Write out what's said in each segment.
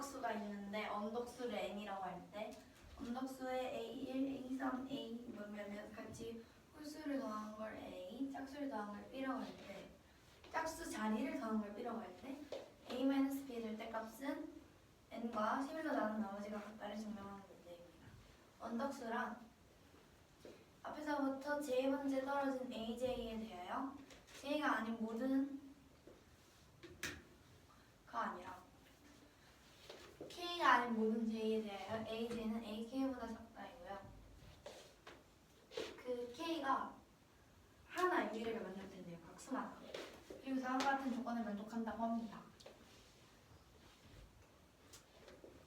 언덕수가 있는데 언덕수를 n이라고 할 때 언덕수에 a1, a3, a 몇몇몇 같이 홀수를 더한 걸 a, 짝수를 더한 걸 b라고 할 때 짝수 자리를 더한 걸 b라고 할 때 a-b의 절대값은 n과 11로 나눈 나머지가 같다를 증명하는 문제입니다. 언덕수란 앞에서부터 제일 먼저 떨어진 aj에 대하여 j가 아닌 모든 가 아니라 k가 아닌 모든 j에 대하여 aj는 ak보다 작다이고요. 그 k가 하나의 미래를 만들 텐데요. 각수만. 그리고 다음과 같은 조건을 만족한다고 합니다.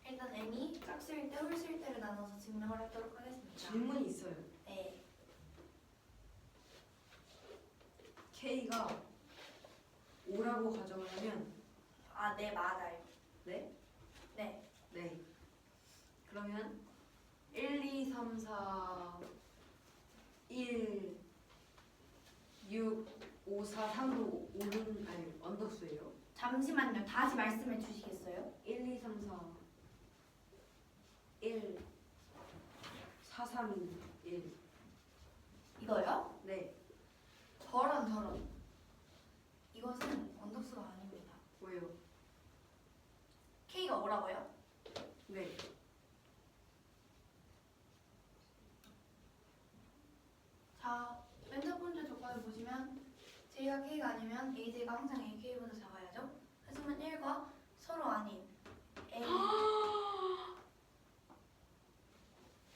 일단 n이 짝수일 때 홀수일 때를 나눠서 증명을 하도록 하겠습니다. 질문이 있어요. 네. K가 5라고 가정을 하면 아, 네, 맞아요. 네? 네. 네. 그러면 1, 2, 3, 4, 1, 6, 5, 4, 3도 오른 아니 언덕수예요. 잠시만요. 다시 말씀해 주시겠어요? 1, 2, 3, 4, 1, 4, 3, 1. 이거요? 네. 저런. 이것은 언덕수가 아닙니다. 왜요? k가 5라고요? 네. 자, 맨 첫 번째 조건을 보시면 j가 k가 아니면 aj가 항상 ak보다 작아야죠. 하지만 1과 서로 아닌 a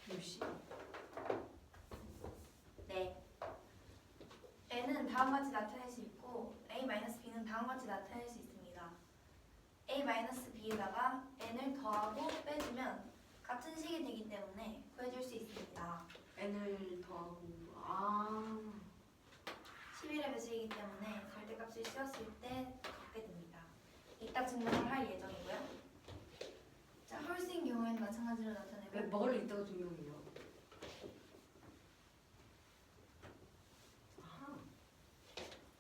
몇시? 네. n은 다음과 같이 나타낼 수 있고 a-b는 다음과 같이 나타낼 수 있습니다. a-b에다가 n을 더하고 빼주면 같은 식이 되기 때문에 구해줄 수 있습니다. n을 더하고 11의 배수이기 때문에 절대값을 씌웠을 때 같게 됩니다. 이따 증명을 할 예정이고요. 자, 홀수인 경우에는 마찬가지로 나타내고 왜 먹을 있다고 증명해요? 아하.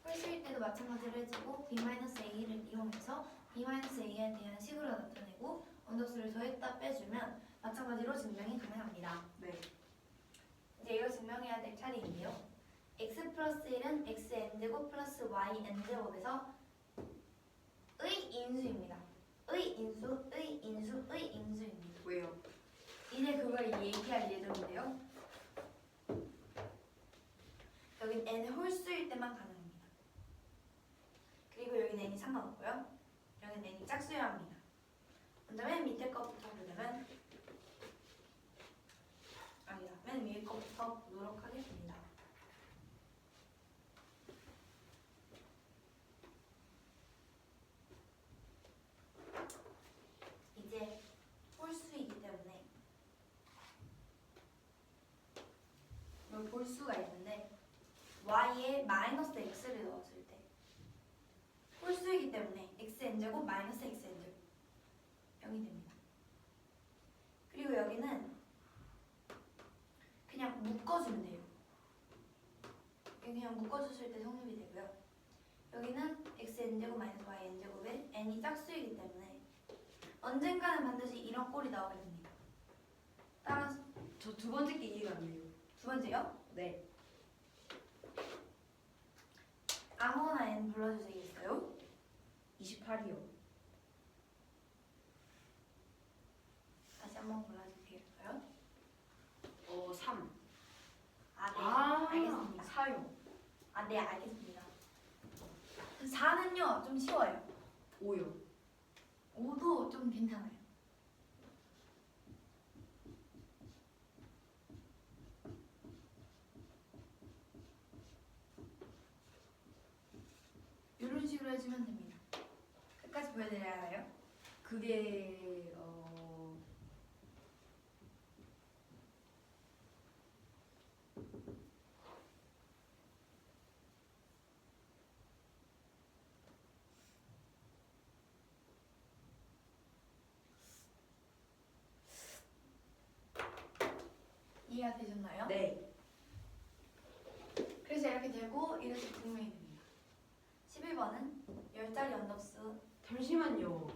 홀수일 때도 마찬가지로 해주고 b-a를 이용해서 b-a에 대한 식으로 나타내고 언덕수를 더했다 빼주면 마찬가지로 증명이 가능합니다. 네. 이제 이걸 증명해야 될 차례인데요. x 플러스 1은 x n제곱 플러스 y n제곱에서 의 인수입니다. 의 인수입니다. 왜요? 이제 그걸 얘기할 예정인데요. 여긴 n의 홀수일 때만 가능합니다. 그리고 여긴 n이 상관없고요. 여긴 n이 짝수여야 합니다. 먼저 맨 밑에 것부터 보려면 아니다. 맨 위에 것부터 보도록 하겠습니다. 이제 홀수이기 때문에 여기 볼 수가 있는데 y에 마이너스 x를 넣었을 때 홀수이기 때문에 xn제곱 마이너스 xn제곱 0이 됩니다. 그리고 여기는 그냥 묶어주면 돼요. 여기 그냥 묶어주실 때 성립이 되고요. 여기는 xn제곱 마이너스 yn제곱에 n이 짝수이기 때문에 언젠가는 반드시 이런 꼴이 나오게 됩니다. 따라서 저 두 번째 게 이해가 안 돼요. 두 번째요. 네. 아무거나 n 불러주시겠어요? 28이요. 다시 한번 골라주시겠어요? 3. 아, 네. 알겠습니다. 4요. 아, 네, 알겠습니다. 4는요, 좀 쉬워요. 5요. 5도 좀 괜찮아요. 이런 식으로 해주면 됩니다. 끝까지 보여드려야 해요. 그게 이해가 되셨나요? 네. 그래서 이렇게 되고 이렇게 증명이 됩니다. 11번은 10자리 언덕수. 잠시만요.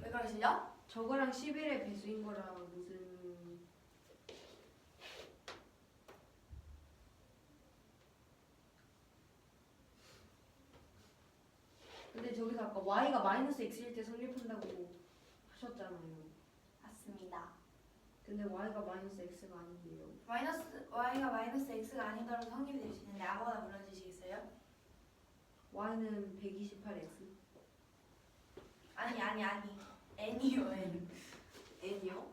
왜 그러시죠? 저거랑 11의 배수인 거랑 무슨 근데 저기서 아까 y가 마이너스 x일 때 성립한다고 하셨잖아요. 맞습니다. 근데 y가 마이너스 x가 아닌데요. y가 마이너스 x가 아니더라도 성립이 될 수 있는데 아무거나 불러주시겠어요? y는 128x. 아니 n이요 n. n이요?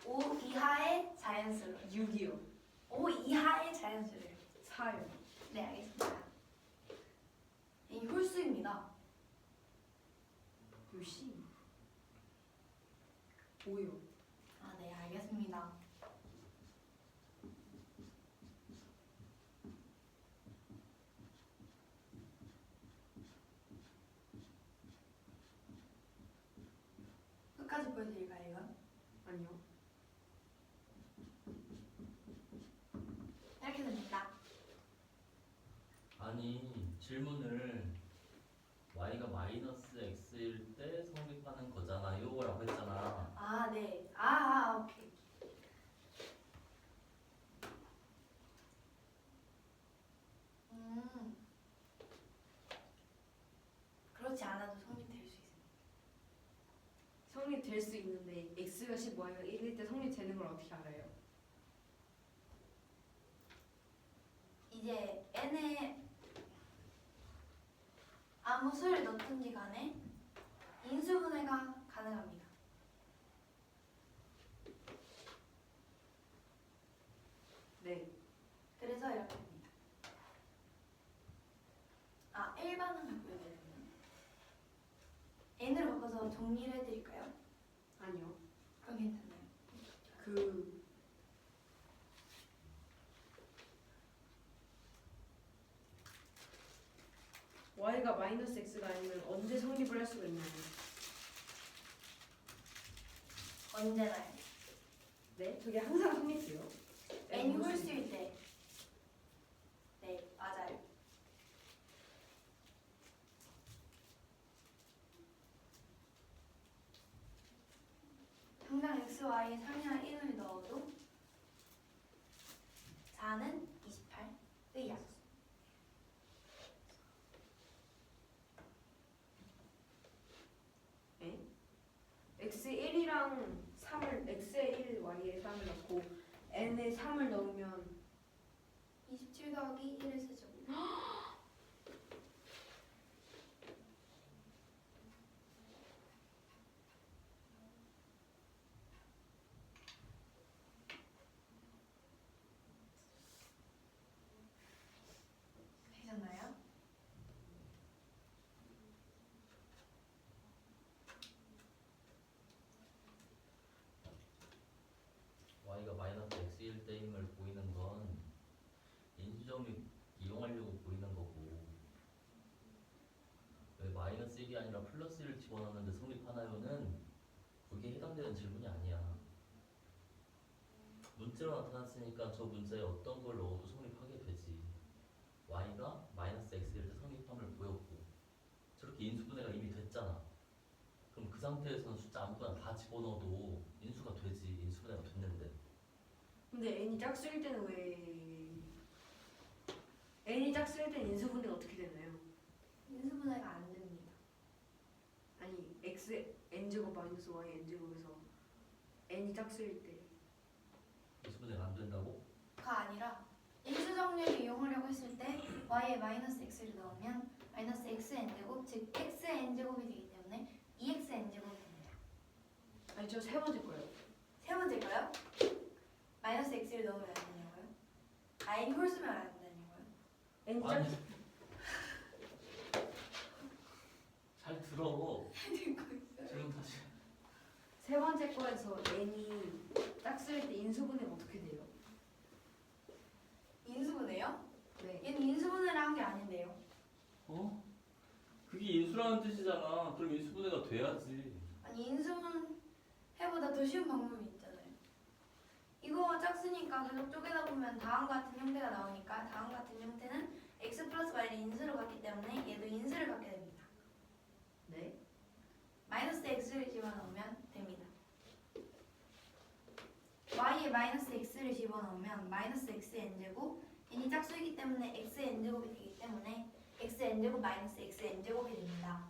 5 이하의 자연수로. 6이요. 5 이하의 자연수를. 4요. 네 알겠습니다. 이 홀수입니다. 요시 5요. 아 네 알겠습니다. 끝까지 보여드릴까요 이건? 아니요. 이렇게 됩니다. 아니 질문을 y가 마이너스 x일 때 성립하는 거잖아요 라고 했잖아. 아 네. 오케이. 그렇지 않아도 성립될 수 있습니다. 성립될 수 있는데 x가 10, y가 1일 때 성립되는 걸 어떻게 알아요? 이제 n에 아무 수를 넣든지 간에 인수분해가 가능합니다. 네. 그래서 이렇게 됩니다. 일반은 바꿔야 되네요. n으로 바꿔서 정리를 해드릴까요? 아니요. 그럼 괜찮나요? 그 y가 마이너스 x가 아니면 언제 성립을 할 수가 있나요? 언제나요? 네? 저게 항상 성립돼요. n이 홀수일 때. 네, 맞아요. 당장 x, y 3이나 1을 넣어도 4는 28의 약수. 네? x1이랑 3을 x에 1, y에 3을 넣고 n에 3을 넣으면 27 더하기 1을 쓰죠. 되셨나요? y가 마이너스 x일 때임을 보이는 건 인수정립 이용하려고 보이는 거고, 왜 마이너스 1이 아니라 플러스 1을 집어넣는데 성립하나요는 그게 해당되는 질문이 아니야. 문자로 나타났으니까 저 문자에 어떤 걸 넣어도 성립하게 되지. y가 마이너스 x일 때 성립함을 보였고, 저렇게 인수분해가 이미 됐잖아. 그럼 그 상태에서는 숫자 아무거나 다 집어넣어도 인수가 되지. 인수분해가 됐는데. 근데 n이 짝수일 때는 n이 짝수일 때는 인수분해가 어떻게 되나요? 인수분해가 안 됩니다. 아니 x n제곱 마이너스 y n제곱에서 n이 짝수일 때 인수분해가 안 된다고? 가 아니라 인수정리를 이용하려고 했을 때 y에 마이너스 x를 넣으면 마이너스 xn제곱, 즉 xn제곱이 되기 때문에 2xn제곱이 됩니다. 아니 저 세 번째 거예요. 세 번째가요? 마이너스 x를 넣으면 안 되냐고요? n 홀수면 안 되냐고요? n이 아니. 짝수 잘 들어. 듣고 있어요. 지금 다시. 세 번째 거에서 n이 짝수일 때 인수분해가 어떻게 돼요? 인수분해요? 네. 얘는 인수분해를 한 게 아닌데요. 어? 그게 인수라는 뜻이잖아. 그럼 인수분해가 돼야지. 아니 인수분해보다 더 쉬운 방법이 있잖아요. 이거 짝수니까 계속 쪼개다 보면 다음과 같은 형태가 나오니까 다음과 같은 형태는 x 플러스 y를 인수로 갖기 때문에 얘도 인수를 갖게 됩니다. 네. 마이너스 x를 집어넣으면 됩니다. 집어넣으면 마이너스 x n제곱 n이 짝수이기 때문에 x n제곱이 되기 때문에 x n제곱 마이너스 x n제곱이 됩니다.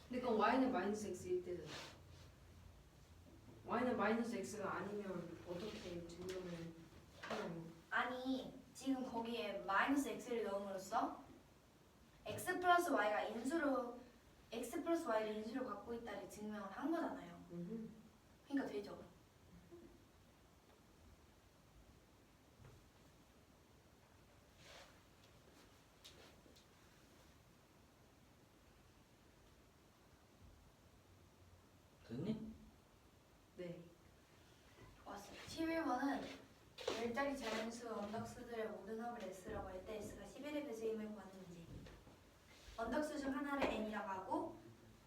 근데 그럼 y는 마이너스 x일 때는 y는 마이너스 x가 아니면 어떻게 증명을 하나요? 아니 지금 거기에 마이너스 x를 넣음으로써 x 플러스 y가 인수로 x 플러스 y를 인수로 갖고 있다를 증명을 한 거잖아요. 그러니까 되죠. 됐니? 네. 좋았어요. 11번은 10자리 자연수 언덕수들의 모든 합을 S라고 할 때 S가 11의 배수임을 구하는 문제. 언덕수 중 하나를 N이라고 하고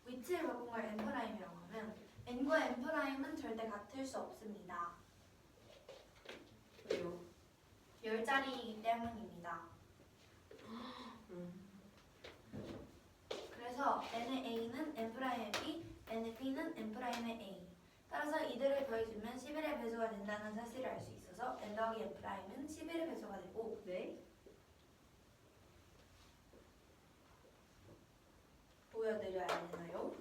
위치를 바꾼 걸 N'이라고 하면 N과 N'은 절대 같을 수 없습니다. 왜요? 10자리이기 때문입니다. 그래서 N의 A는 N'의 B, N의 B는 N'의 A. 따라서 이들을 더해주면 11의 배수가 된다는 사실을 알 수 있어서 N 더하기 N'은 11의 배수가 되고 네. 보여드려야 되나요?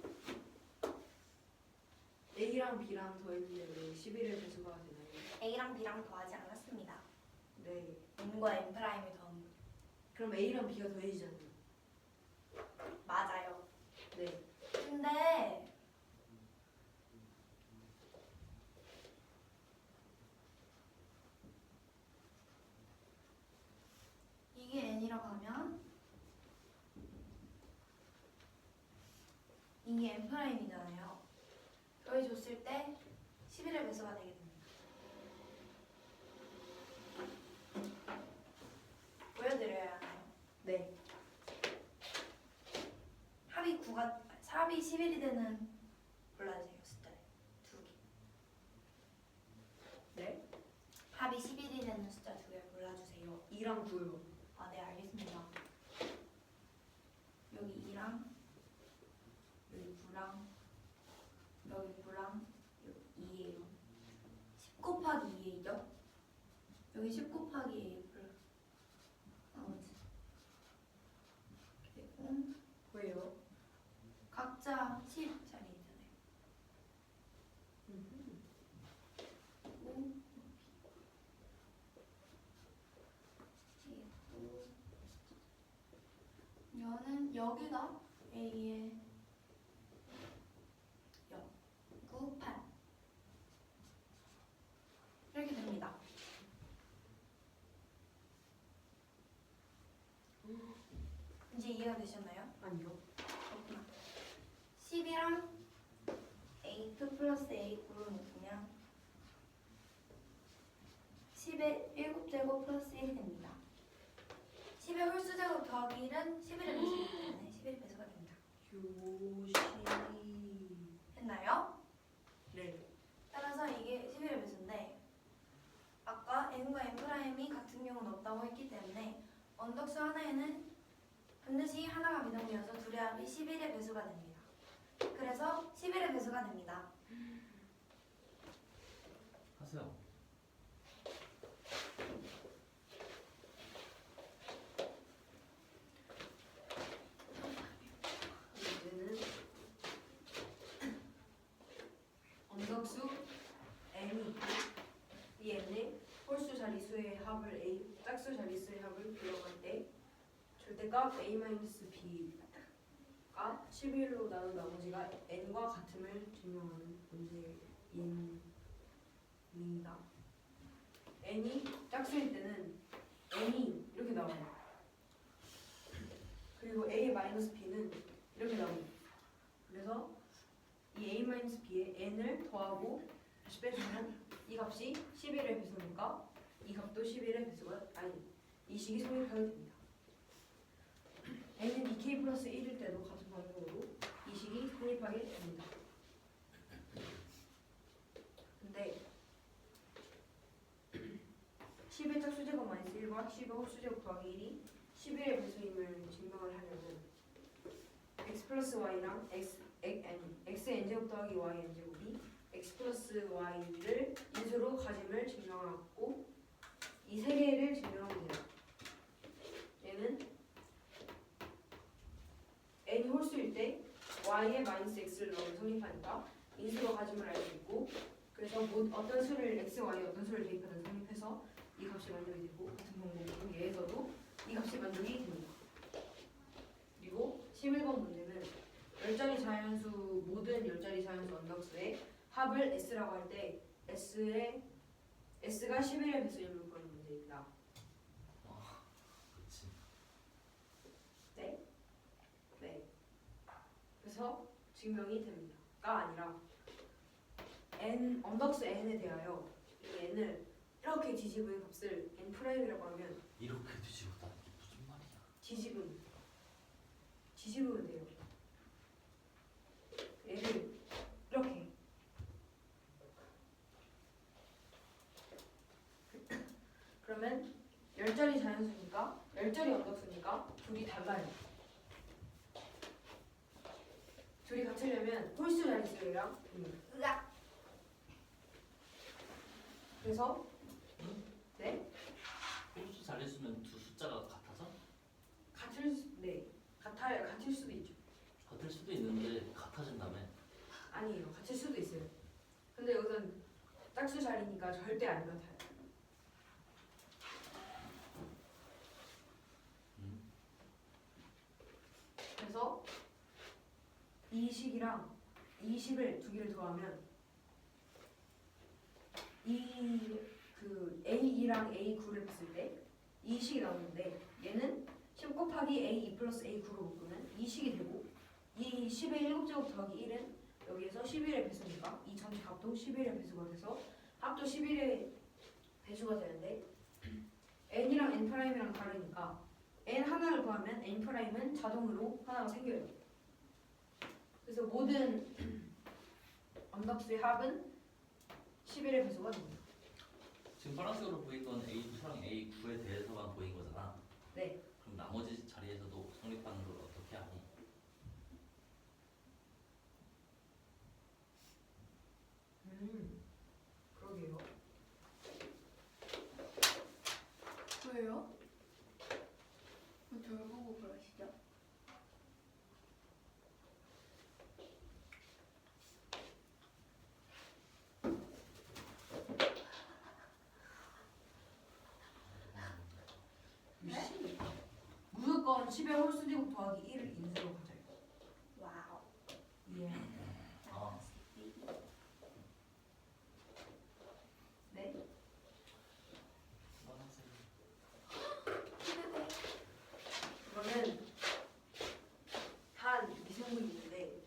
a랑 b랑 더했는데 왜 11의 배수가 되나요? A랑 B랑 더하지 않았습니다. 네. N과 N'을 더한 거죠. 그럼 a랑 b가 더해지잖아요. 맞아요. 네. 근데 이게 N이라고 하면 이게 N'이잖아요. 더해줬을 때 11의 배수가 되게 됩니다. 보여드려야 하나요? 네. 합이 11이 되는 골라주세요. 숫자를 두 개. 네. 합이 11이 되는 숫자 두 개를 골라주세요. 2랑 9요. 아, 네, 알겠습니다. 여기 2랑 여기 9랑 여기 9랑 여기 2예요. 10 곱하기 2예요. 여기 10 곱하기 2 플러스 나머지 이렇게 되고 왜요? 각자 10짜리 있잖아요. 그리고 여는 여기가 A의 0, 9, 8 이렇게 됩니다. 이제 이해가 되셨나요? 아니요. 그렇구나. 10이랑 A2 플러스 A9를 묶으면 10의 7제곱 플러스 1이 됩니다. 10의 홀수제곱 더하기 1은 11의 배수이기 때문에 11의 배수가 됩니다. 교시. 했나요? 네. 따라서 이게 11의 배수인데 아까 N과 N'이 같은 경우는 없다고 했기 때문에 언덕수 하나에는 반드시 하나가 미동되어서 둘의 합이 11의 배수가 됩니다. 그래서 11의 배수가 됩니다. 하세요. 문제는 언덕수 n이 이 n의 홀수 자릿수의 합을 a, 짝수 자릿수의 합을 구형할 때 절대값 a-b가 11로 나눈 나머지가 n과 같음을 증명하는 문제입니다. n이 짝수일 때는 n이 이렇게 나와요. 그리고 a-b는 이렇게 나옵니다. 그래서 이 a-b에 n을 더하고 다시 빼주면 이 값이 11의 배수니까 이 값도 11의 배수가 아니 이 식이 성립하게 됩니다. n은 2k 플러스 1일 때도 같은 방법으로 이 식이 성립하게 됩니다. 근데 10의 짝수제곱 마이너스 1과 10의 홀수제곱 더하기 1이 11의 배수임을 증명을 하려면 x 플러스 y랑 x n제곱 더하기 y n제곱이 x 플러스 y를 인수로 가짐을 증명하고 이 세 개를 증명하면 돼요. 얘는 n이 홀수일 때 y에 마이너스 x를 넣으면 성립하니까 인수로 가짐을 알 수 있고 그래서 어떤 수를 x, y 어떤 수를 대입하든 성립해서 이 값이 만족이 되고 같은 방법으로 얘에서도 이 값이 만족이 됩니다. 그리고 11번 문제는 열자리 자연수 모든 열자리 자연수 언덕수의 합을 s라고 할 때 s가 11의 배수인 물건의 문제입니다. 그렇지. 네. 네. 그래서 증명이 됩니다.가 아니라 n 언덕수 n에 대하여 이 n을 이렇게 뒤집은 값을 n 프라임이라고 하면 이렇게 뒤집었다는 게 무슨 말이야? 뒤집으면 돼요. 얘를 이렇게 그러면 열자리 자연수니까 열자리 언덕수니까 둘이 달라요. 둘이 같으려면 홀수 자릿수랑 으악! 그래서 네 홀수 자릿수면 두 숫자가 같아서? 같을 수도 있죠. 같을 수도 있는데 같아진다며. 아니에요. 같을 수도 있어요. 근데 여기선 짝수 자리니까 절대 안 같아요. 그래서 20이랑 20을 두 개를 더하면 그 A2랑 A9를 봤을 때 2식이 나오는데 얘는 10 곱하기 A2 플러스 A9로 묶으면 2식이 되고 이 10의 7제곱 더하기 1은 여기에서 11의 배수니까 이 전체 값도 11의 배수가 돼서 합도 11의 배수가 되는데 n이랑 n''이랑 다르니까 n 하나를 구하면 n''은 자동으로 하나가 생겨요. 그래서 모든 언덕수의 합은 11의 배수가 됩니다. 지금 파란색으로 보인 건 A2랑 A9에 대해서만 보인 거잖아. 네. 그럼 나머지 자리에서도 성립하는 걸 어떻게 하니? 그러게요. 왜요? 저를 보고 그러시죠? 네? 무조건 10의 홀수제곱 더하기 1을 인수로 가져요. 와우. 예. 아, 네. 파란색. 그러면 단 미생물이 있는데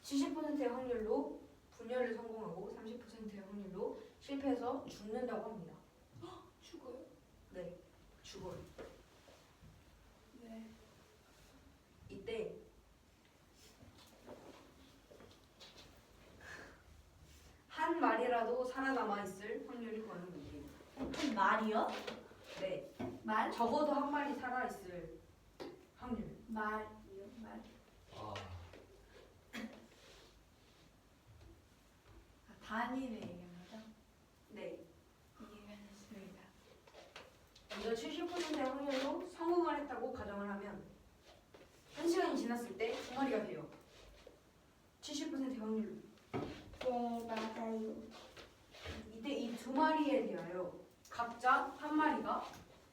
70%의 확률로 분열을 성공하고 30%의 확률로 실패해서 죽는다고 합니다. 죽어요? 네, 죽어요. 네. 이때 한 마리라도 살아남아 있을 확률이 구하는 문제입니다. 한 말이요? 네, 말? 적어도 한 마리 살아 있을 확률. 말이요? 말. 아, 단위를 얘기하는 거죠? 네, 이해했습니다. 먼저 70%의 확률로 성공을 했다고 가정을 하면 1시간이 지났을 때 두 마리가 돼요. 70%의 확률로. 네, 맞아요. 이때 이 두 마리에 대하여 각자 한 마리가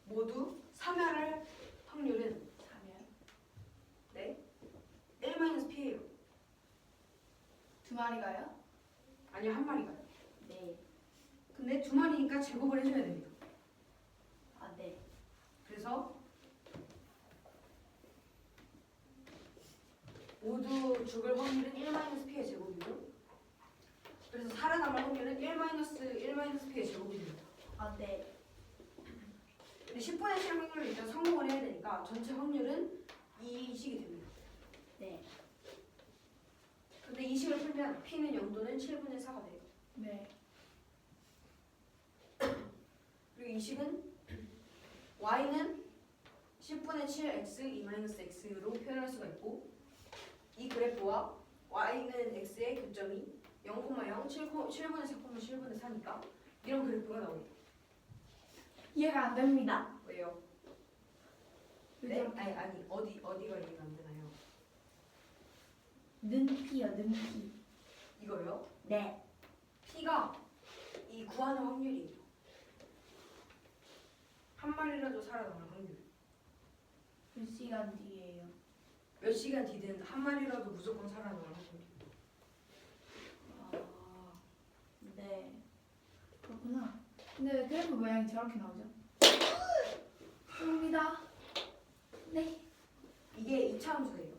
모두 사멸할 확률은 사면. 네 1-P예요. 두 마리가요? 아니요, 한 마리가요. 네. 근데 두 마리니까 제곱을 해줘야 됩니다. 아, 네. 그래서 모두 죽을 확률은 1-P의 제곱이고 그래서 살아남을 확률은 1-P의 제곱이 됩니다. 아, 네. 근데 10분의 7 확률을 일단 성공을 해야 되니까 전체 확률은 2식이 됩니다. 네. 근데 2식을 풀면 P는 0도는 7분의 4가 돼요. 네. 그리고 2식은 Y는 10분의 7 X, 2-X로 표현할 수가 있고 이 그래프와 Y는 X의 교점이 0,0, 7분의 4, 7분의 4니까 이런 그래프가 나오게. 이해가 안 됩니다. 왜요? 왜 네? 저렇게? 아니 어디가 이해가 안 되나요? 는피요, 는피. 이거요? 네. P가 이 구하는 확률이에요. 한 마리라도 살아남을 확률. 몇 시간 뒤에요? 몇 시간 뒤든 한 마리라도 무조건 살아남을 확률. 아, 네. 그렇구나. 근데 왜 그래프 모양이 저렇게 나오죠? 쏩니다. 네. 이게 이차함수예요.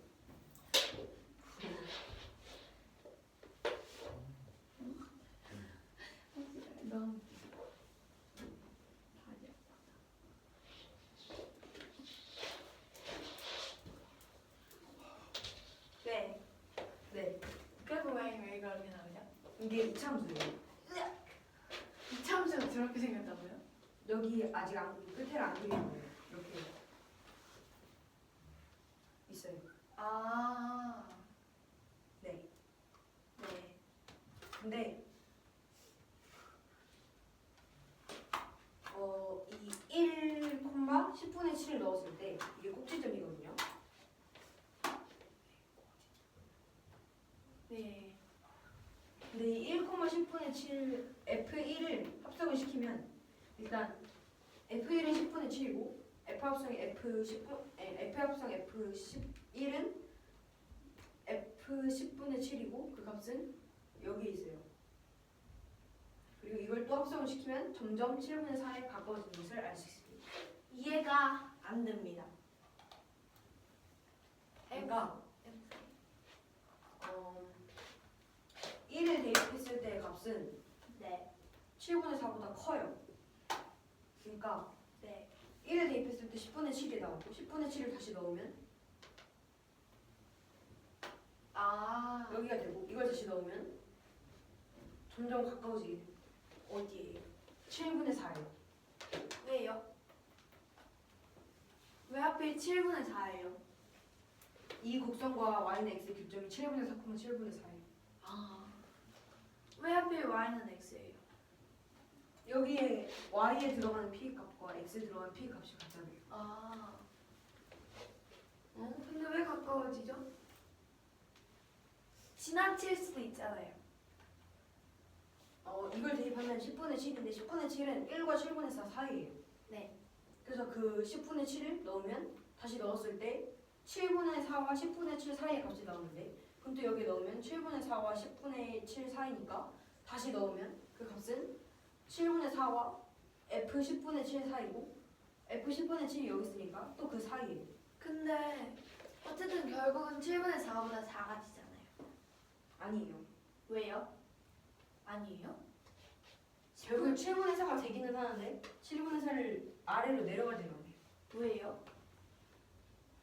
너무 네. 네, 그래프 모양이 왜 그렇게 나오죠? 이게 이차함수예요. 이차함수가 저렇게 생겼다고요? 여기 아직 끝에를 안 그린 거예요. 이렇게 있어요. 아. 네. 네. 근데 이 1, 10분의 7을 넣었을 때 이게 꼭지점이거든요. 네. 근데 이 1, 10분의 7 F1을 합성을 시키면 일단 F1은 10분의 7이고 F 합성 F11은 F10분의 7이고 그 값은 여기에 있어요. 그리고 이걸 또 합성을 시키면 점점 7분의 4에 가까워지는 것을 알 수 있습니다. 이해가 안 됩니다. 그러니까 1을 대입했을 때의 값은 네. 7분의 4보다 커요. 그러니까 네. 1을 대입했을 때 10분의 7이 나오고 10분의 7을 다시 넣으면 아. 여기가 되고 이걸 다시 넣으면 점점 가까워지게 돼요. 어디에요? 7분의 4예요. 왜요? 왜 하필 7분의 4예요? 이 곡선과 y는 x의 교점이 7분의 4, 7분의 4예요. 아. 왜 하필 y는 x예요? 여기에 y에 들어가는 p 값과 x에 들어가는 p 값이 같잖아요. 아. 근데 왜 가까워지죠? 지나칠 수도 있잖아요. 이걸 대입하면 10분의 7인데 10분의 7은 1과 7분의 4 사이예요. 네. 그래서 그 10분의 7을 넣으면 다시 넣었을 때 7분의 4와 10분의 7 사이의 값이 나오는데 그럼 또 여기 넣으면 7분의 4와 10분의 7 사이니까 다시 넣으면 그 값은 7분의 4와 f 10분의 7 사이고 f 10분의 7이 여기 있으니까 또 그 사이예요. 근데 어쨌든 결국은 7분의 4보다 작아지잖아요. 아니에요. 왜요? 아니에요? 결국 7분의 4가 되기는 하는데 7분의 4를 아래로 내려가지는 않아요. 왜요?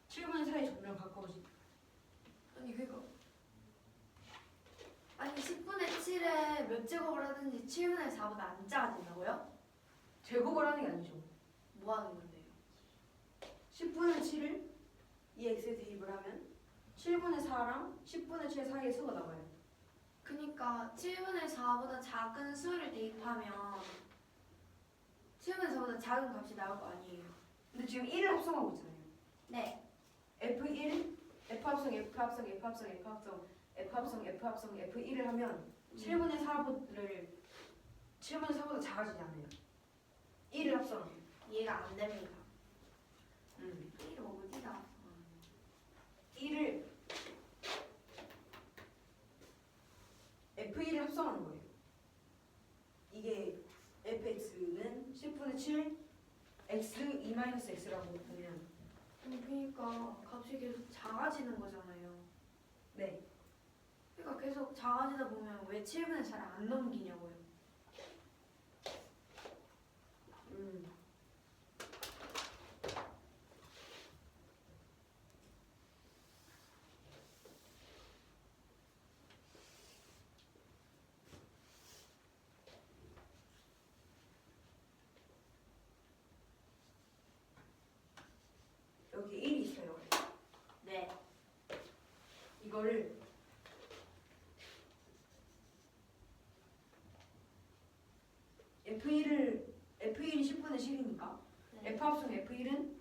7분의 4에 점점 가까워지고 아니 그거 아니 10분의 7에 몇 제곱을 하든지 7분의 4보다 안 작아진다고요? 제곱을 하는 게 아니죠. 뭐 하는 건데요? 10분의 7을 이 x에 대입을 하면 7분의 4랑 10분의 7 사이의 수가 나와요. 그니까 7분의 4보다 작은 수를 대입하면 7분의 4보다 작은 값이 나올 거 아니에요? 근데 지금 1을 합성하고 있잖아요. 네. F1, F 합성, F 합성, F 합성, F 합성, F 합성, F 합성, F1을 하면 7분의 4보다 작아지지 않아요. 1을 합성하면. 이해가 안 됩니다. 1을 F1을 합성하는 거예요. 이게 fx는 10분의 7 x 2-x라고 보면 그러니까 값이 계속 작아지는 거잖아요. 네. 그러니까 계속 작아지다 보면 왜 7분의 4를 안 넘기냐고요. 여기 1이 있어요. 네. 이거를 실이니까 네. F 합성 F1은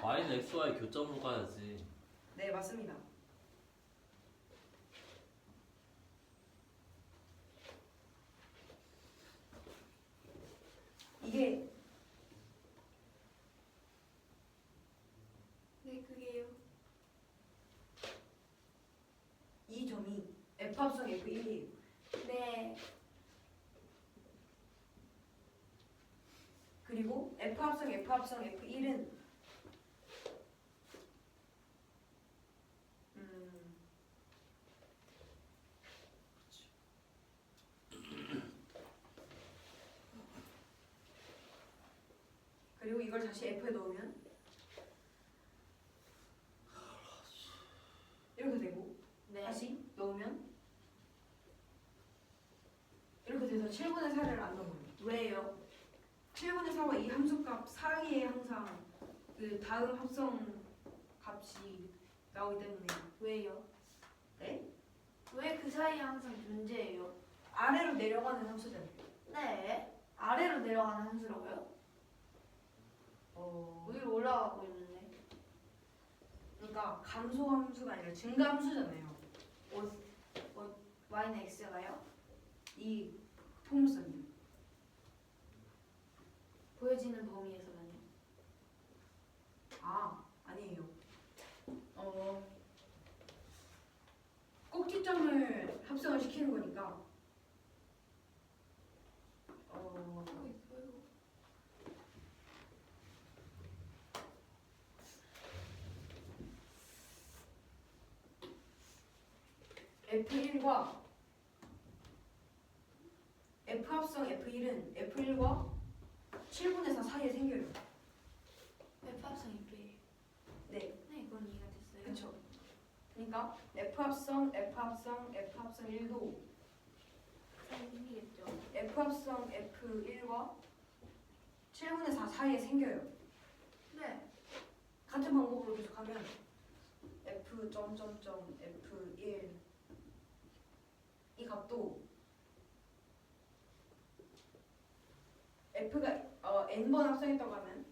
y는 xy 교점으로 가야지. 네 맞습니다. 이게 네, 그게요. 이 점이 F 합성 F1이에요. 네. 그리고 F 합성 F1은 그리고 이걸 다시 F에 넣으면 이렇게 되고 네. 다시 넣으면 이렇게 돼서 7분의 4를 안 넣어요. 왜요? 7분의 4와 이 함수값 사이에 항상 그 다음 합성 값이 나오기 때문에 왜요? 네? 왜 그 사이에 항상 존재해요? 아래로 내려가는 함수잖아요. 네. 아래로 내려가는 함수라고요? 위로 올라가고 있는데. 그러니까 감소 함수가 아니라 증가 함수잖아요. y는 x가요? 이 포물선이요. 보여지는 범위에서는요? 아니에요. 꼭지점을 합성을 시키는 거니까 F1과 F 합성 F1은 F1과 7분의 4 사이에 생겨요. F 합성 F1. 네. 네, 이건 이해가 됐어요. 그렇죠. 그러니까 F 합성 1도 생기겠죠. F 합성 F1과 7분의 4 사이에 생겨요. 네. 같은 방법으로 계속하면 F 점점점 F1 이 값도 F가 n번 합성했다고 하면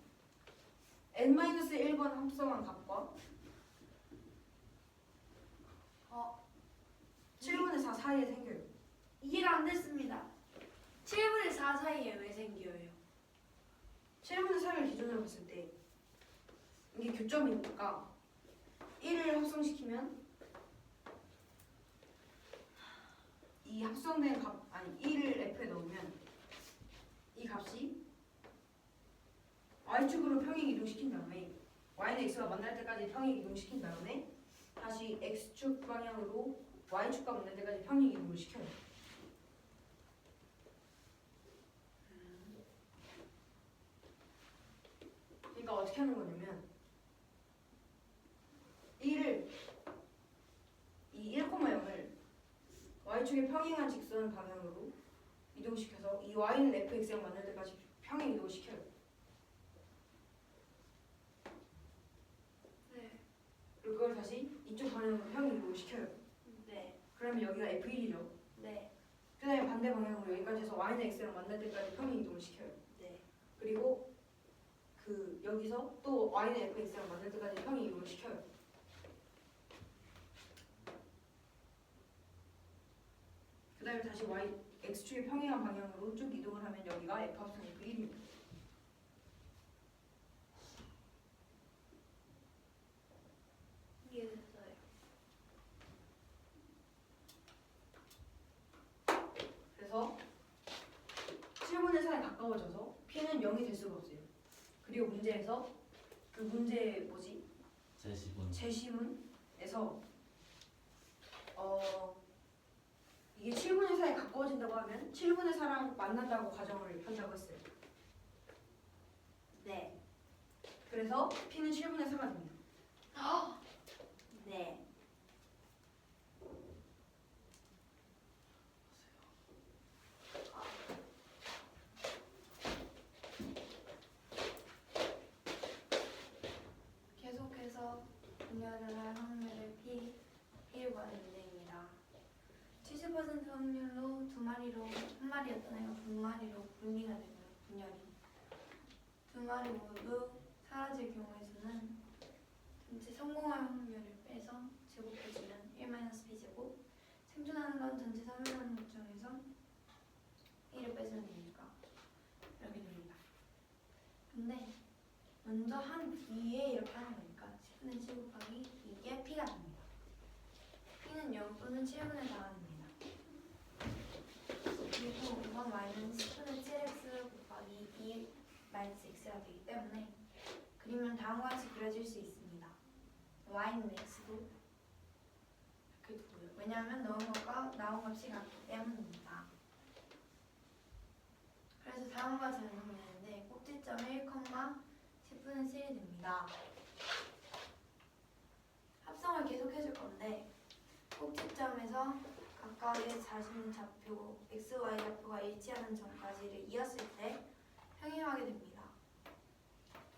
n-1번 합성한 값과 7분의 4 사이에 생겨요. 이해가 안 됐습니다. 7분의 4 사이에 왜 생겨요? 7분의 4를 기준으로 봤을 때 이게 교점이니까 1을 합성시키면 이 합성된 값, 아니 1을 F에 넣으면 이 값이 Y축으로 평행 이동시킨 다음에 Y는 X와 만날 때까지 평행 이동시킨 다음에 다시 X축 방향으로 Y축과 만날 때까지 평행 이동을 시켜요. 그러니까 어떻게 하는 거냐면 1을 이 1,0을 Y축에 평행한 직선 방향으로 이동시켜서 이 Y는 fx랑 만날 때까지 평행 이동을 시켜요. 네. 그리고 그걸 다시 이쪽 방향으로 평행 이동을 시켜요. 네. 그러면 여기가 f1이죠. 네. 그 다음에 반대 방향으로 여기까지 해서 Y는 x랑 만날 때까지 평행 이동을 시켜요. 네. 그리고 그 여기서 또 Y는 fx랑 만날 때까지 평행 이동을 시켜요. 그 다음에 다시 x축의 평행한 방향으로 쭉 이동을 하면 여기가 f 합성 f1입니다. 이해됐어요. 그래서 7분의 4에 가까워져서 p는 0이 될 수가 없어요. 그리고 문제에서 그 문제 뭐지? 제시문에서 이게 7분의 4에 가까워진다고 하면 7분의 4랑 만난다고 가정을 한다고 했어요. 네. 그래서 p는 7분의 4가 됩니다. 네. 계속해서 분열을 할 확률을 P1과 마리였던 애가 두 마리로 분리가 되고요. 분열이. 두 마리 모두 사라질 경우의 수는 전체 성공할 확률을 빼서 제곱해주면 1-b제곱. 생존하는 건 전체 사물함 중에서 1을 빼주면 되니까 이렇게 됩니다. 근데 먼저 한 뒤에 이렇게 하는 거니까 10분의 7 곱하기 이게 p가 됩니다. p는 0분은 7분의 4가 됩니다. 그리고 이번 y는 10분의 7x 곱하기 2 마이너스 x가 되기 때문에 그리면 다음과 같이 그려질 수 있습니다. y는 x도 이렇게 두고요. 왜냐하면 넣은 것과 나온 값이 같기 때문입니다. 그래서 다음과 같이 적용되는데 꼭지점 1, 10분의 7이 됩니다. 합성을 계속 해줄 건데 꼭지점에서 각각의 자신의 좌표 x, y 좌표가 일치하는 점까지를 이었을 때 평행하게 됩니다.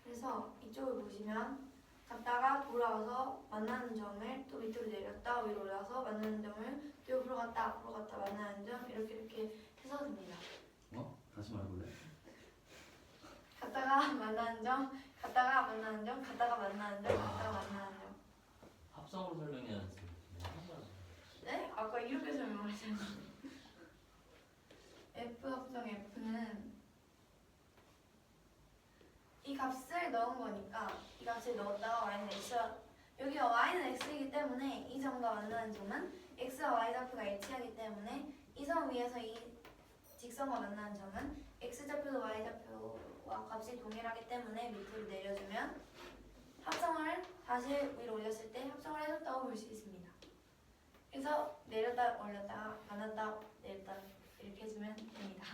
그래서 이쪽을 보시면 갔다가 돌아와서 만나는 점을 또 밑으로 내렸다 위로 올라서 만나는 점을 또 옆으로 갔다 앞으로 갔다 만나는 점 이렇게 해서 됩니다. 다시 말해볼래? 갔다가 만나는 점, 갔다가 만나는 점, 갔다가 만나는 점, 갔다가 만나는 점. 합성으로 설명해야지. 뭐 하는 거야? 네? 아까 이렇게 설명하셨는데 F 합성 F는 이 값을 넣은 거니까 이 값을 넣었다가 y는 x 여기가 y는 x이기 때문에 이 점과 만나는 점은 x와 y 좌표가 일치하기 때문에 이 점 위에서 이 직선과 만나는 점은 x 좌표도 y 좌표와 값이 동일하기 때문에 밑으로 내려주면 합성을 다시 위로 올렸을 때 합성을 해줬다고 볼 수 있습니다. 그래서 내렸다 올렸다가 만났다 내렸다 이렇게 해주면 됩니다.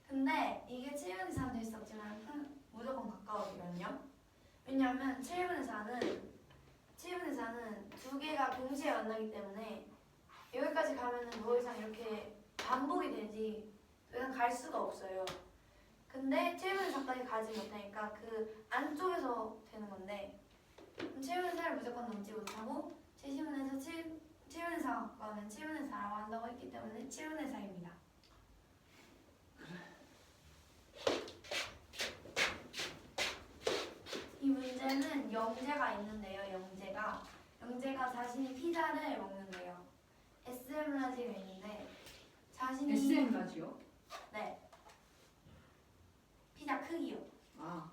근데 이게 7분의 4는 될 수 없지만 무조건 가까워지거든요. 왜냐하면 7분의 4는 두 개가 동시에 만나기 때문에 여기까지 가면은 더 이상 이렇게 반복이 되지 더 이상 갈 수가 없어요. 근데 7분의 4까지 가지 못하니까 그 안쪽에서 되는 건데 7분의 4를 무조건 넘지 못하고 70분에서 7분의 4가 가까우면 7분의 4라고 한다고 했기 때문에 7분의 4입니다. 이 문제는 영재가 있는데요. 영재가 자신이 피자를 먹는데요. SM 라지가 있는데 자신이 SM 라지요? 네. 피자 크기요. 아.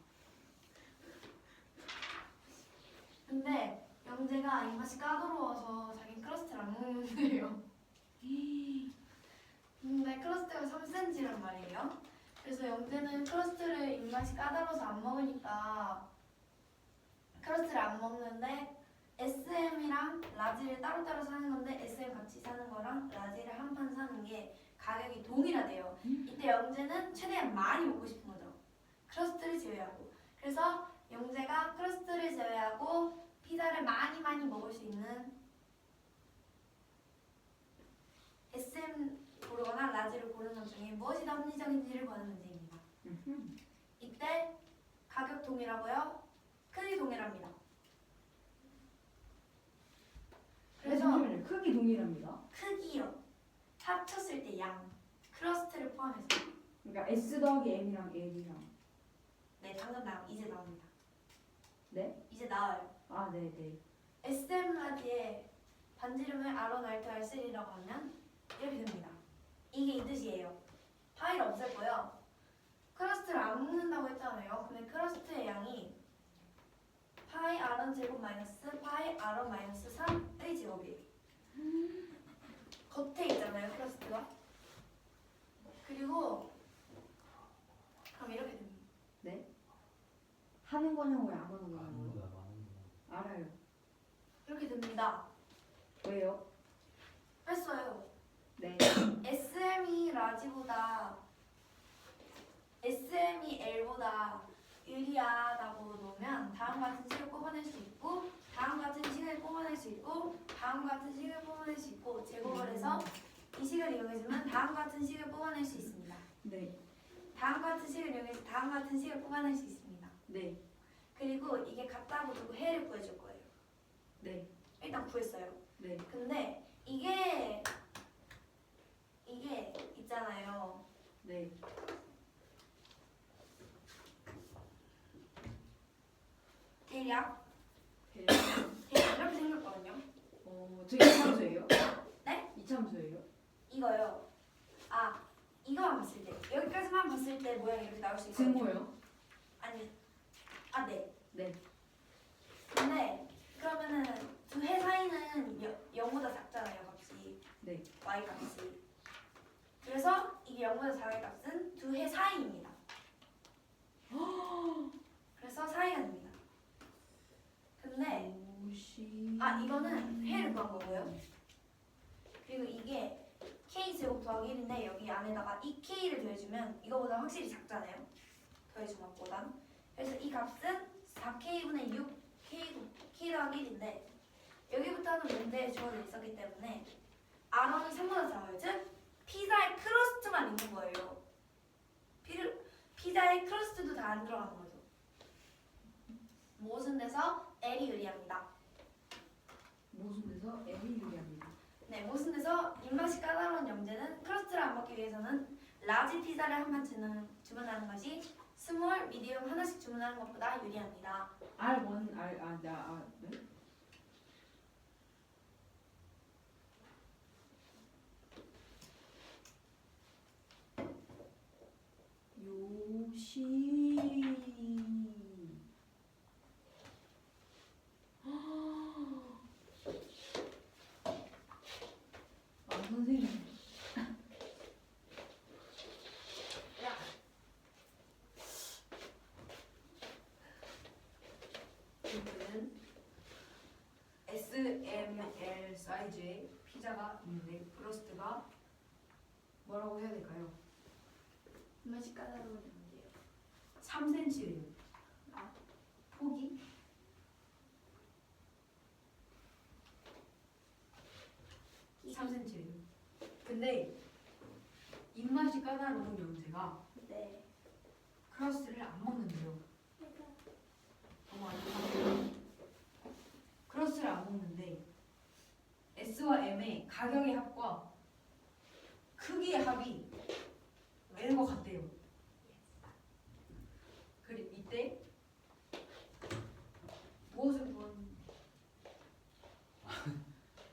근데 영재가 입맛이 까다로워서 자기 크러스트를 안 먹는데요. 근데 크러스트가 3cm란 말이에요. 그래서 영재는 크러스트를 입맛이 까다로워서 안 먹으니까 크러스트를 안 먹는데 SM이랑 라지를 따로따로 사는 건데 SM 같이 사는 거랑 라지를 한 판 사는 게 가격이 동일하대요. 이때 영재는 최대한 많이 먹고 싶은 거죠. 크러스트를 제외하고. 그래서 영재가 크러스트를 제외하고 피자를 많이 먹을 수 있는 SM 고르거나 라지를 고르는 것 중에 무엇이 더 합리적인지를 보는 문제입니다. 이때 가격 동일하고요. 크기 동일합니다. 그래서 잠시만요. 크기 동일합니다. 크기요. 합쳤을 때 양. 크러스트를 포함해서. 그러니까 S 더하기 M이랑 L이랑. 네, 방금 이제 나옵니다. 네? 이제 나와요. 아, 네네. SM 라지의 반지름을 R1, R2, R3라고 하면 이렇게 됩니다. 이게 이 뜻이에요. 파이를 없앨 거예요. 크러스트를 안 먹는다고 했잖아요. 근데 크러스트의 양이 파이 R1 제곱 마이너스 파이 R1 마이너스 3의 제곱이에요. 겉에 있잖아요, 크러스트가. 그리고 그럼 이렇게 됩니다. 네? 하는 거냐고요? 안 하는 많은 거냐고요? 거야, 많은 거. 알아요. 이렇게 됩니다. 왜요? 뺐어요. 네. SM이 라지보다 SM이 L보다 유리하다고 놓으면 다음 같은 식을 뽑아낼 수 있고 다음 같은 식을 뽑아낼 수 있고 다음 같은 식을 뽑아낼 수 있고 제곱을 해서 이 식을 이용해주면 다음 같은 식을 뽑아낼 수 있습니다. 네. 다음 같은 식을 이용해서 다음 같은 식을 뽑아낼 수 있습니다. 네. 그리고 이게 같다고 두고 해를 구해줄 거예요. 네. 일단 구했어요. 네. 근데 이게 이게 있잖아요. 네. 대략 네. 이렇게 생겼거든요. 저 이참수예요? 네? 이참수예요? 이거요. 아, 이거만 봤을 때 여기까지만 봤을 때 모양이 이렇게 나올 수 있거든요. 증오요? 아니, 네. 네. 근데 그러면은 두 해 사이는 0보다 작잖아요, 값이. 네. y 값이. 그래서 이게 0보다 작은 값은 두 해 사이입니다. 그래서 사이가 됩니다. 근데 이거는 해를 구한 거고요. 그리고 이게 k 제곱 더하기 1인데 여기 안에다가 이 k를 더해주면 이거보다 확실히 작잖아요. 더해준 것보단. 그래서 이 값은 4k분의 6 k 더하기 1인데 여기부터는 문제에 주어져 있었기 때문에 R1이 3보다 작아요. 즉 피자의 크러스트만 있는 거예요. 피자의 크러스트도 다 안 들어가는 거죠. 모순 돼서 L이 유리합니다. 모순에서 M이 유리합니다. 네, 모순돼서 입맛이 까다로운 영재는 크러스트를 안 먹기 위해서는 라지 피자를 한 판 주문하는 것이 스몰, 미디움 하나씩 주문하는 것보다 유리합니다. R1, 네? 요시. 선생님. 이거는 SML 사이즈의 피자가 있는데 크러스트가 뭐라고 해야 될까요? 입맛이 까다로운 영재요. 3cm래요. 폭이? 이 3cm래요. 근데 입맛이 까다로운 영재가 네. 크러스트를 안 먹는데요. 너무 안타깝네요. 크러스트를 안 먹는데 S와 M의 가격의 합과 크기의 합이 L과 같대요. 그리고 이때 무엇을 구하는?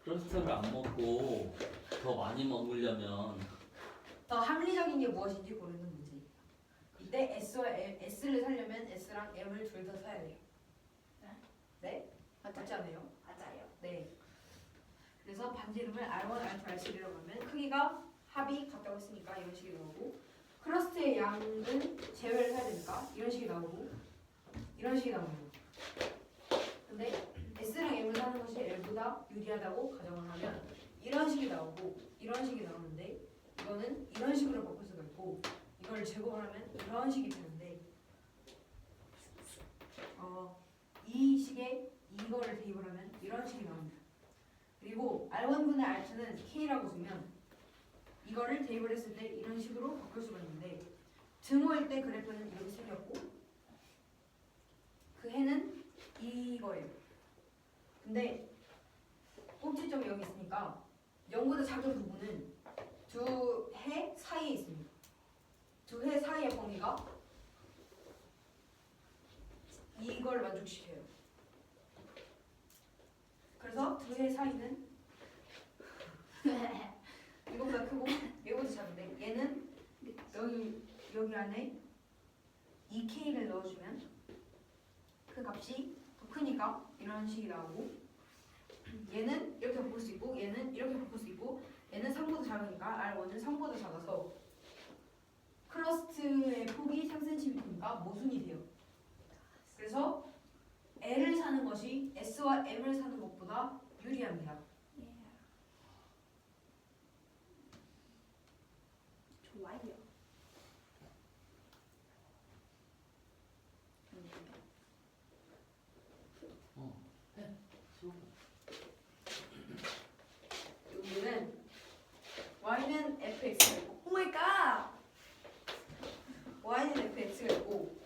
크러스트를 안 먹고 더 많이 먹으려면 더 합리적인 게 무엇인지 고르는 문제예요. 이때 S를 살려면 S랑 M을 둘 다 사야 돼요. 네? 맞지 않아요? 맞아요. 네. 그래서 반지름을 R1, R2, R3라고 하면 크기가 합이 같다고 했으니까 이런 식이 나오고 크러스트의 양은 제외를 해야 되니까 이런 식이 나오고 이런 식이 나오고 근데 S랑 M을 사는 것이 L보다 유리하다고 가정을 하면 이런 식이 나오고 이런 식이 나오는데 이거는 이런 식으로 바꿀 수가 있고 이걸 제곱을 하면 이런 식이 되는데 이 식에 이거를 대입을 하면 이런 식이 나옵니다. 그리고 R1분의 R2는 K라고 주면 이거를 대입을 했을 때 이런 식으로 바꿀 수가 있는데 증오일 때 그래프는 이렇게 생겼고 그 해는 이거예요. 근데 꼭지점이 여기 있으니까 0보다 작은 부분은 두 해 사이에 있습니다. 두 해 사이의 범위가 이걸 만족시켜요. 그래서 두 해 사이는 이거보다 크고 이거보다 작은데 얘는 여기 안에 2K를 넣어주면 그 값이 더 크니까 이런 식이 나오고 얘는 이렇게 바꿀 수 있고 얘는 이렇게 바꿀 수 있고 얘는 3보다 작으니까 R1은 3보다 작아서 크러스트의 폭이 3cm니까 모순이 돼요. 그래서 L을 사는 것이 S와 M을 사는 것보다 유리합니다. 좋아요. 여기는 Y는 fx가 있고 오 마이 갓. Y는 fx가 있고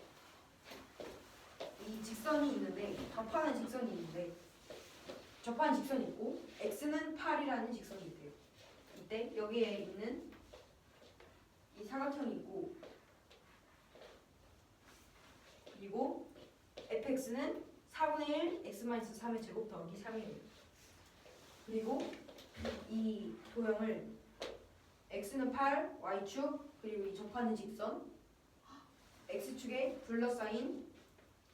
이 직선이 있는데 접하는 직선이 있는데 접하는 직선이 있고 x는 8이라는 직선이 있대요. 이때 여기에 있는 삼각형이 있고 그리고 fx는 4분의 1 x-3의 제곱 더하기 3이에요. 그리고 이 도형을 x는 8, y축, 그리고 이 접하는 직선 x축에 둘러싸인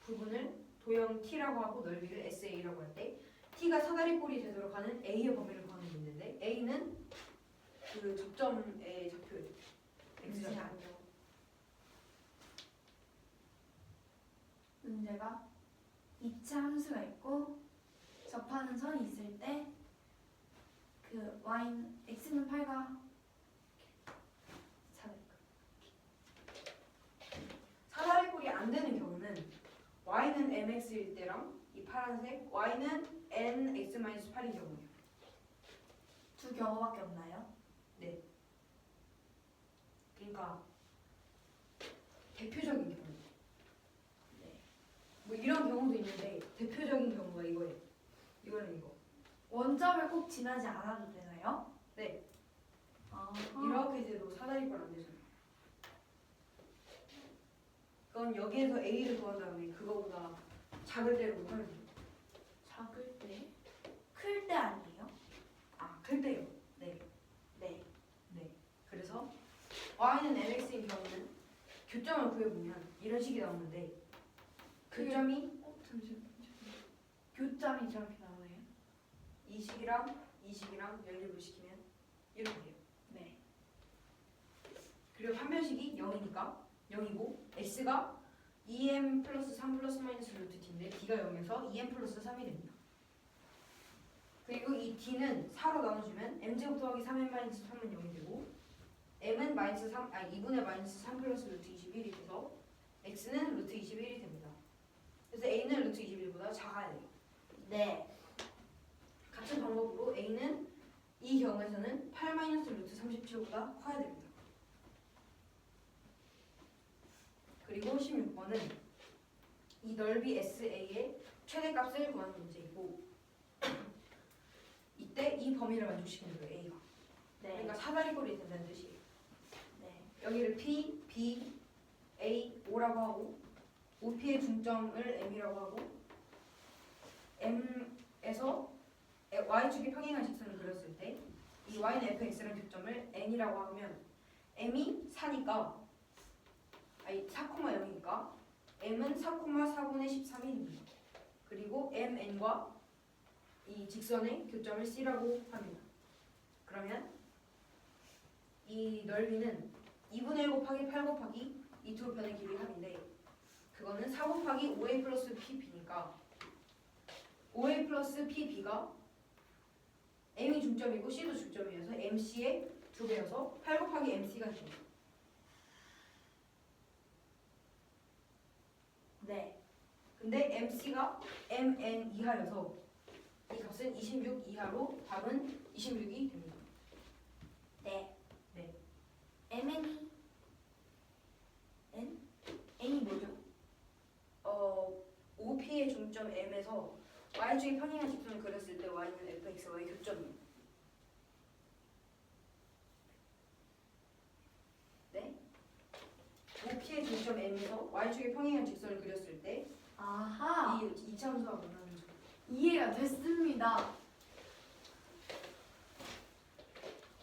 부분을 도형 t라고 하고 넓이를 sa라고 할 때 t가 사다리꼴이 되도록 하는 a의 범위를 구하는 게 있는데 a는 그 접점의 좌표예요. x좌표. 문제가 2차 함수가 있고 접하는 선이 있을 때 그 y는 x는 8과 사다리꼴이 안 되는 경우는 y는 mx일 때랑 이 파란색 y는 nx-8인 경우예요. 두 경우밖에 없나요? 그러니까 대표적인 경우. 네. 뭐 이런 경우도 있는데 대표적인 경우가 이거예요. 이거는 이거. 원점을 꼭 지나지 않아도 되나요? 네. 아, 이렇게 돼도 사다리꼴 안 되잖아요. 그건 여기에서 a를 구한 다음에 그거보다 작을 때로 하면 돼요. 작을 때? 클 때 아니에요? 아, 클 때요. 네. 네. 그래서 y는 mx인 경우는 교점을 구해보면 이런 식이 나오는데 교점이 잠시만요. 교점이 저렇게 나오네요. 이 식이랑 이 식이랑 연립을 시키면 이렇게 돼요. 네. 그리고 판별식이 0이니까 0이고 x가 2m 플러스 3 플러스 마이너스 루트 t인데 d가 0에서 2m 플러스 3이 됩니다. 그리고 이 d는 4로 나눠주면 m제곱 더하기 3m 마이너스 3은 0이 되고 m은 마이너스 3, 2분의 마이너스 3 플러스 루트 21이 돼서 x는 루트 21이 됩니다. 그래서 a는 루트 21보다 작아야 돼요. 네. 같은 방법으로 a는 이 경우에서는 8 마이너스 루트 37보다 커야 됩니다. 그리고 16번은 이 넓이 SA의 최대값을 구하는 문제이고 이때 이 범위를 만족시키는 거예요. A가. 네. 그러니까 사다리꼴이 된다는 뜻이에요. 네. 여기를 P, B, A, O라고 하고 OP의 중점을 M이라고 하고 M에서 Y축이 평행한 직선을 그렸을 때 이 Y는 fx라는 교점을 N이라고 하면 M이 4니까 4,0이니까 m은 4,4분의 13입니다. 그리고 mn과 이 직선의 교점을 c라고 합니다. 그러면 이 넓이는 2분의 1 곱하기 8 곱하기 이 두 변의 길이 합인데 그거는 4 곱하기 5a 플러스 pp니까 5a 플러스 pp가 m이 중점이고 c도 중점이어서 mc의 2배여서 8 곱하기 mc가 됩니다. 네. 근데 MC가 MN 이하여서 이 값은 26 이하로 답은 26이 됩니다. 네. 네. MN이 N? N이 뭐죠? OP의 중점 M에서 Y축이 평행한 직선을 그렸을 때 Y는 fx와의 교점이에요. 네? OP의 중점 M에서 Y축이 평행한 직선을 그렸을 때 아하. 이 2차 함수와 만나는 점. 이해가 됐습니다.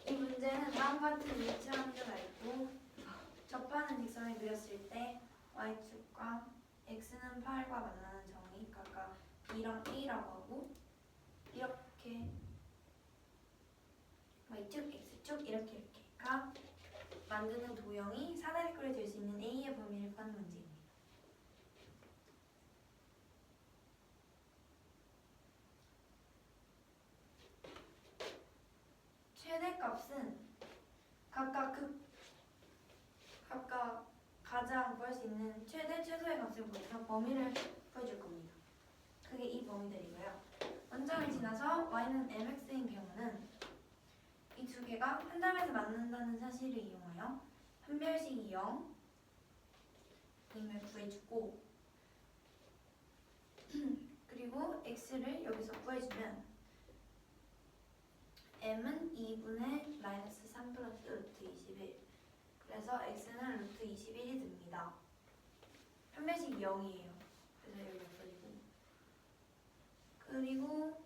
이 문제는 다음과 같은 일치 함수가 있고 접하는 직선을 그렸을 때 y축과 x는 8과 만나는 점이 각각 b랑 a라고 하고 이렇게 y축, x축 이렇게가 만드는 도형이 사다리꼴이 될 수 있는 a의 범위를 구하는 문제입니다. 최대값은 각각 가장 구할 수 있는 최대 최소의 값을 구해서 범위를 구해줄 겁니다. 그게 이 범위들이고요. 원점을 지나서 y는 mx인 경우는 이 두 개가 한 점에서 만난다는 사실을 이용하여 판별식이 0임을 구해주고 그리고 x를 여기서 구해주면 m은 2분의 마이너스 3 플러스 루트 21 그래서 그래서 x는 루트 21이 됩니다. 편배식이 0이에요. 그래서 여기 없어지고. 그리고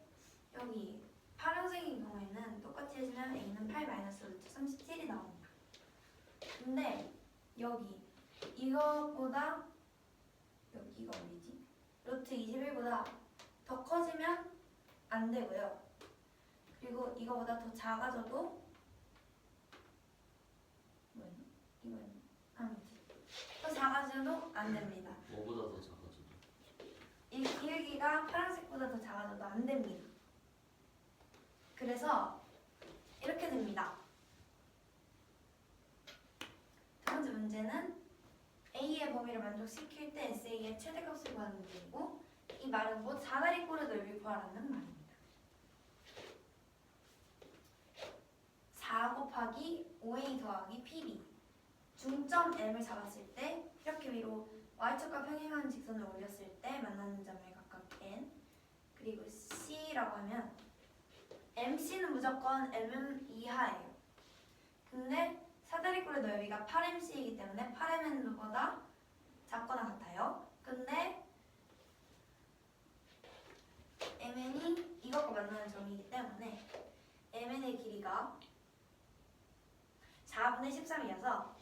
여기 파란색인 경우에는 똑같이 해주면 a는 8 마이너스 루트 37이 나옵니다. 근데 여기 이거보다 여기가 어디지? 루트 21보다 더 커지면 안 되고요. 그리고 이거보다 더 작아져도 뭐였나? 이거였나? 더 작아져도 안 됩니다. 뭐보다 더 작아져도. 이 기울기가 파란색보다 더 작아져도 안 됩니다. 그래서 이렇게 됩니다. 두 번째 문제는 A의 범위를 만족시킬 때 SA의 최대값을 구하는 문제이고 이 말은 곧 사다리꼴의 넓이 구하라는 말입니다. 4 곱하기 5A 더하기 PB 중점 M을 잡았을 때 이렇게 위로 Y축과 평행하는 직선을 올렸을 때 만나는 점을 각각 N 그리고 C라고 하면 MC는 무조건 M 이하예요. 근데 사다리꼴의 넓이가 8MC이기 때문에 8MN보다 작거나 같아요. 근데 MN이 이것과 만나는 점이기 때문에 MN의 길이가 4분의 13이어서